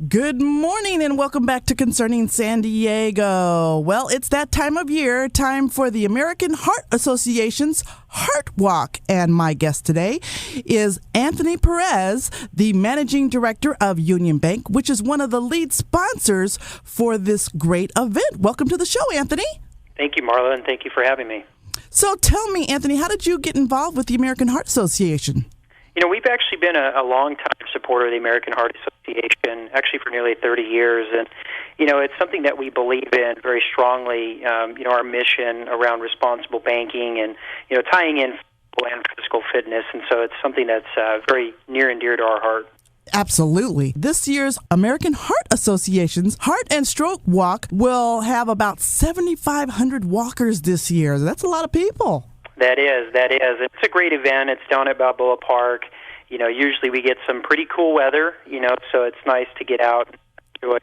Good morning and welcome back to Concerning San Diego. Well, it's that time of year, time for the American Heart Association's Heart Walk. And my guest today is Anthony Perez, the Managing Director of Union Bank, which is one of the lead sponsors for this great event. Welcome to the show, Anthony. Thank you, Marla, and thank you for having me. So tell me, Anthony, how did you get involved with the American Heart Association? You know, we've actually been a long-time supporter of the American Heart Association, actually for nearly 30 years. And, you know, it's something that we believe in very strongly, you know, our mission around responsible banking and, you know, tying in physical and physical fitness. And so it's something that's very near and dear to our heart. Absolutely. This year's American Heart Association's Heart and Stroke Walk will have about 7,500 walkers this year. That's a lot of people. That is. It's a great event. It's down at Balboa Park. You know, usually we get some pretty cool weather, you know, so it's nice to get out and enjoy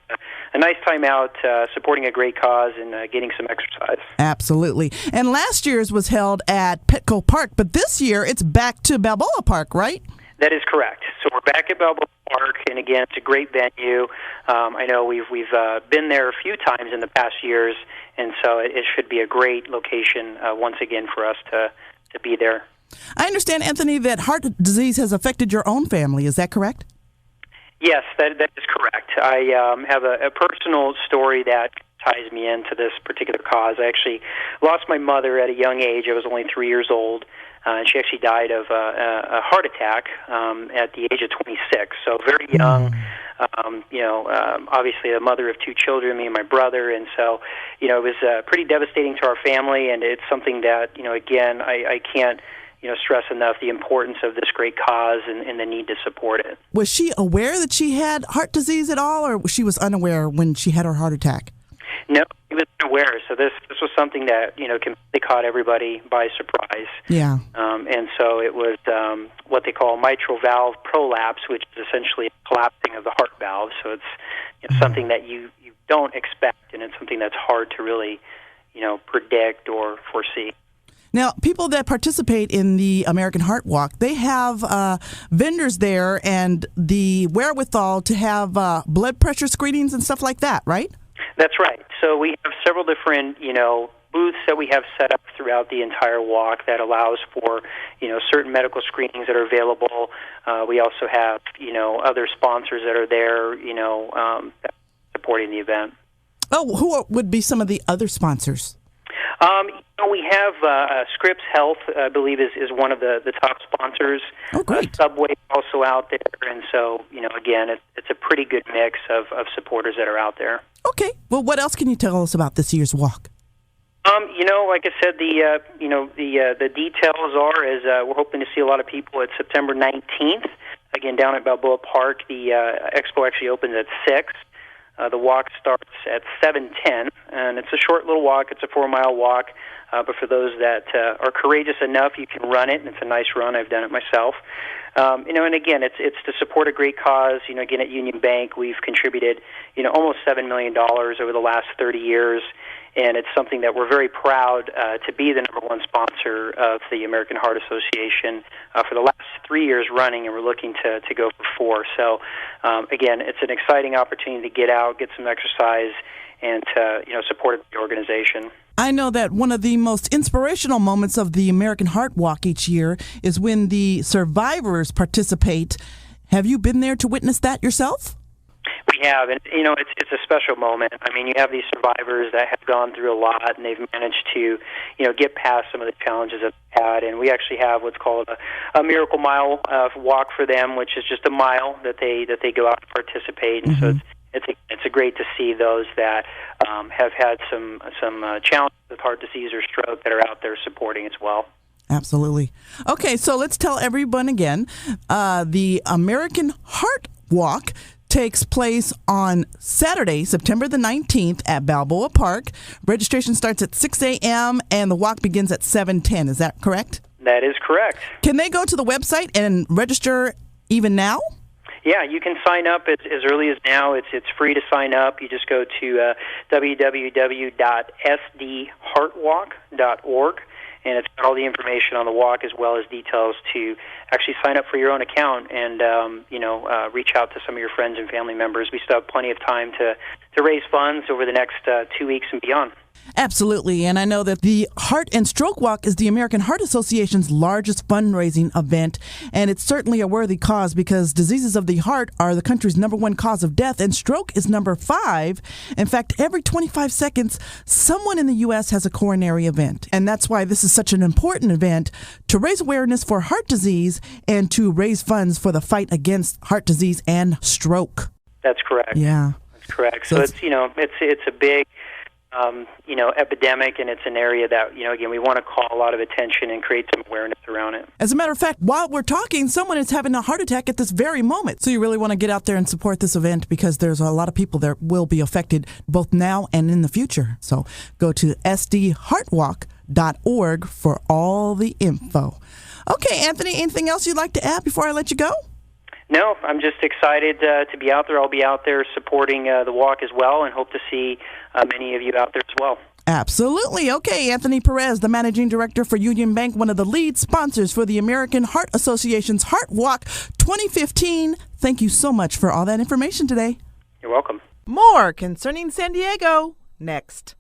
a nice time out supporting a great cause and getting some exercise. Absolutely. And last year's was held at Petco Park, but this year it's back to Balboa Park, right? That is correct. So we're back at Balboa Park, and again, it's a great venue. I know we've been there a few times in the past years, and so it should be a great location once again for us to be there. I understand, Anthony, that heart disease has affected your own family. Is that correct? Yes, that is correct. I have a personal story that ties me into this particular cause. I actually lost my mother at a young age. I was only 3 years old. And she actually died of a heart attack at the age of 26, so very young. You know, obviously a mother of two children, me and my brother, and so, you know, it was pretty devastating to our family, and it's something that, you know, again, I can't, you know, stress enough the importance of this great cause and the need to support it. Was she aware that she had heart disease at all, or she was unaware when she had her heart attack? No, he was aware. So this was something that, you know, completely caught everybody by surprise. Yeah. And so it was what they call mitral valve prolapse, which is essentially a collapsing of the heart valve. So it's, you know, something that you don't expect, and it's something that's hard to really, you know, predict or foresee. Now, people that participate in the American Heart Walk, they have vendors there and the wherewithal to have blood pressure screenings and stuff like that, right? That's right. So we have several different, you know, booths that we have set up throughout the entire walk that allows for, you know, certain medical screenings that are available. We also have, you know, other sponsors that are there, you know, supporting the event. Oh, who would be some of the other sponsors? You know, we have Scripps Health, I believe, is one of the top sponsors. Oh, great. Subway also out there, and so, you know, again, it's a pretty good mix of supporters that are out there. Okay. Well, what else can you tell us about this year's walk? You know, like I said, the details are we're hoping to see a lot of people at September 19th, again, down at Balboa Park. The expo actually opens at 6. The walk starts at 7:10, and it's a short little walk. It's a 4-mile walk, but for those that are courageous enough, you can run it, and it's a nice run. I've done it myself. You know, and again, it's to support a great cause. You know, again, at Union Bank, we've contributed, you know, almost $7 million over the last 30 years, and it's something that we're very proud to be the number one sponsor of the American Heart Association for the last 3 years running, and we're looking to go for 4. So, again, it's an exciting opportunity to get out, get some exercise, and to, you know, support the organization. I know that one of the most inspirational moments of the American Heart Walk each year is when the survivors participate. Have you been there to witness that yourself? We have, and, you know, it's a special moment. I mean, you have these survivors that have gone through a lot, and they've managed to, you know, get past some of the challenges that they've had. And we actually have what's called a Miracle Mile walk for them, which is just a mile that they go out and participate. And so it's a great to see those that have had some challenges with heart disease or stroke that are out there supporting as well. Absolutely. Okay, so let's tell everyone again. The American Heart Walk takes place on Saturday, September the 19th at Balboa Park. Registration starts at 6 a.m. and the walk begins at 7:10. Is that correct? That is correct. Can they go to the website and register even now? Yeah, you can sign up as early as now. It's free to sign up. You just go to www.sdheartwalk.org, and it's got all the information on the walk as well as details to actually sign up for your own account and reach out to some of your friends and family members. We still have plenty of time to raise funds over the next 2 weeks and beyond. Absolutely. And I know that the Heart and Stroke Walk is the American Heart Association's largest fundraising event. And it's certainly a worthy cause because diseases of the heart are the country's #1 cause of death, and stroke is number 5. In fact, every 25 seconds, someone in the U.S. has a coronary event. And that's why this is such an important event to raise awareness for heart disease and to raise funds for the fight against heart disease and stroke. That's correct. Yeah. That's correct. So it's a big epidemic, and it's an area that, again, we want to call a lot of attention and create some awareness around it. As a matter of fact, while we're talking, someone is having a heart attack at this very moment. So you really want to get out there and support this event because there's a lot of people that will be affected both now and in the future. So go to sdheartwalk.org for all the info. Okay, Anthony, anything else you'd like to add before I let you go? No, I'm just excited to be out there. I'll be out there supporting the walk as well, and hope to see many of you out there as well. Absolutely. Okay, Anthony Perez, the Managing Director for Union Bank, one of the lead sponsors for the American Heart Association's Heart Walk 2015. Thank you so much for all that information today. You're welcome. More Concerning San Diego next.